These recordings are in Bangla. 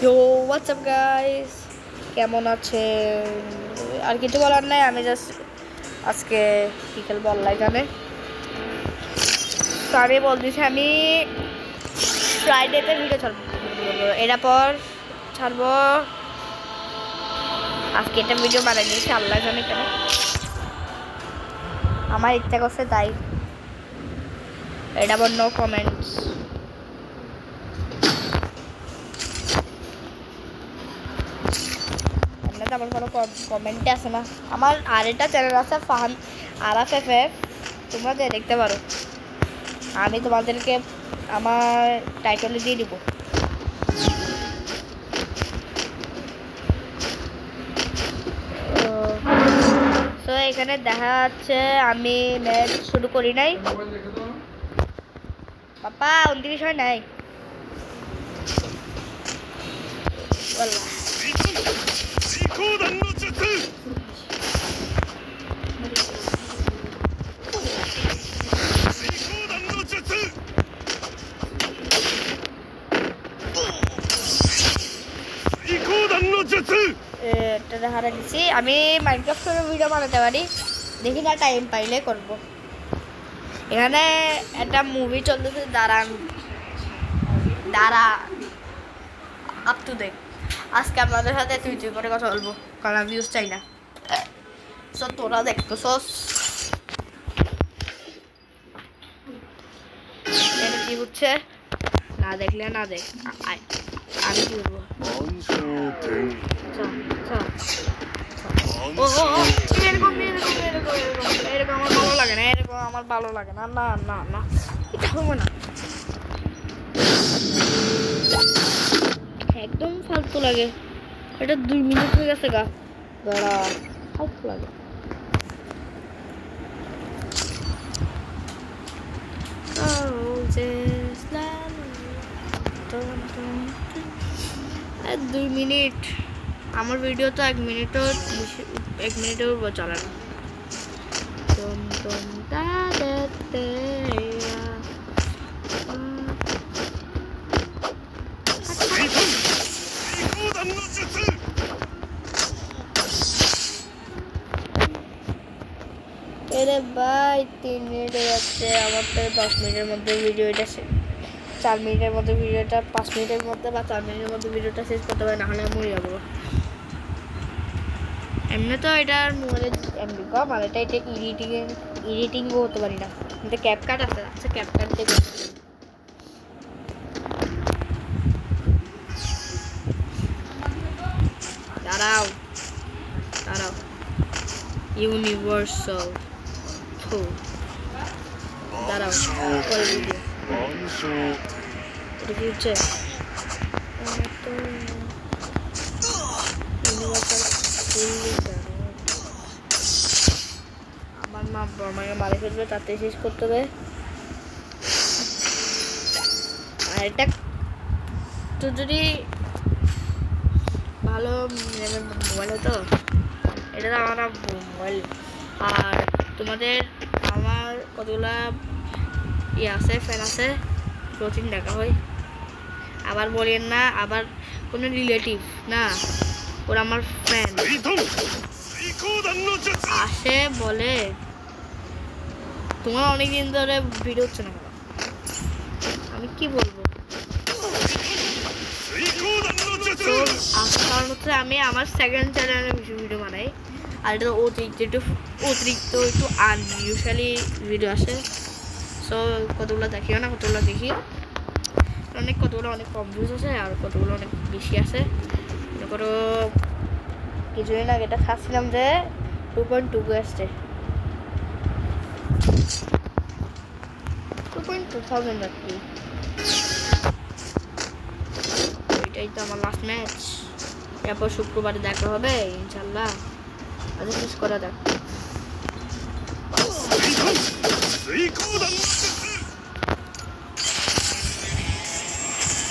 Yo, what's up guys? কেমন আছেন? আর কিছু বলার নাই, আমি জাস্ট আজকে কি খেলবো আল্লাহ জানে। তো আমি বলতেছি আমি ফ্রাইডেতে ভিডিও ছাড়বো, এর পর ছাড়বো। আজকে একটা ভিডিও বানিয়ে দিয়েছি আল্লাহ জানে কেন, আমার ইচ্ছা করছে তাই। এটা বল নো কমেন্টস। আমার কোনো কমেন্টে আসে না। আমার আরেকটা চ্যানেল আছে ফাহান আরাফ এফএফ, তোমরা যে দেখতে পারো। আমি তোমাদেরকে আমার টাইটেলে দিয়ে দিব। তো এখানে দেখা যাচ্ছে আমি ম্যাচ শুরু করি নাই বাবা, 29 হয় নাই। আমি মাইনক্রাফটের ভিডিও বানাতে পারি, দেখি না টাইম পাইলে করব। এখানে একটা মুভি চলতেছে, দাঁড়া আপ টু ডেট। আজকে আপনাদের সাথে তুই করে কথা বলবো, কারণ আমি ভিউজ চাই না। সো তোরা দেখতো এটা কি হচ্ছে, না দেখলে না দেখ। আমি কি করবো? এরকম আমার ভালো লাগে না, এরকম আমার ভালো লাগে না। না না না, এটা হবে না, একদম ফালতু লাগে। এটা 2 মিনিট হয়ে গেছে গা, দাঁড়া, ফালতু লাগে। আর 2 মিনিট, আমার ভিডিও তো 1 মিনিটের উপর চলে না। এরে ভাই 3 মিনিট হয়ে যাচ্ছে, আমার তো 10 মিনিটের মধ্যে ভিডিওটা 4 মিনিটের মধ্যে ভিডিওটা 5 মিনিটের মধ্যে বা 4 মিনিটের মধ্যে ভিডিওটা শেষ করতে হবে, না হলে মরে যাবো। এমনি তো এটার মোবাইলে এমনি কম, আর এটা এডিটিংও হতে পারি না। এটা ক্যাপকাট আছে, আচ্ছা ক্যাপকাট থেকে দাঁড়াও ইউনিভার্সাল দাঁড়াও করে ভিডিও। এটা কি হচ্ছে? আমার মা আমাকে মারে ফেলবে, তাতে শেষ করতে হবে। আর এটা তো যদি ভালো মোবাইল হতো, এটা তো আমার মোবাইল। আর তোমাদের আমার কতগুলা ইয়ে আছে, ফ্যান আছে, প্রতিদিন দেখা হয়। আবার বলেন না আবার কোনো রিলেটিভ না, ওরা আমার ফ্রেন্ড আসে বলে তোমার অনেকদিন ধরে ভিডিও হচ্ছে না, আমি কি বলবো। কারণ হচ্ছে আমি আমার সেকেন্ড চ্যানেলে ভিডিও বানাই, আর এটা অতিরিক্ত একটু আনইউজুয়ালি ভিডিও আসে। সো কতগুলো দেখিও না, কতগুলো দেখিও, কতগুলো অনেক কম ভিউজ আছে, আর কতগুলো অনেক বেশি আছে। মনে করো কিছুদিন আগে এটা খাচ্ছিলাম যে 2.2 আসছে, 2,200 আর কি। এটাই তো আমার লাস্ট ম্যাচ, এরপর শুক্রবারে দেখা হবে ইনশাল্লাহ। আচ্ছা শেষ করা যাক।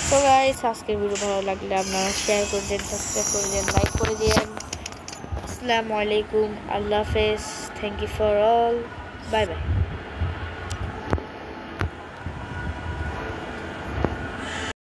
তো গাইস আজকের ভিডিও ভালো লাগলে আপনারা শেয়ার করে দেন, সাবস্ক্রাইব করে দেন, লাইক করে দিন। আসসালামু আলাইকুম, আল্লাহ হাফেজ, thank you for all, bye by.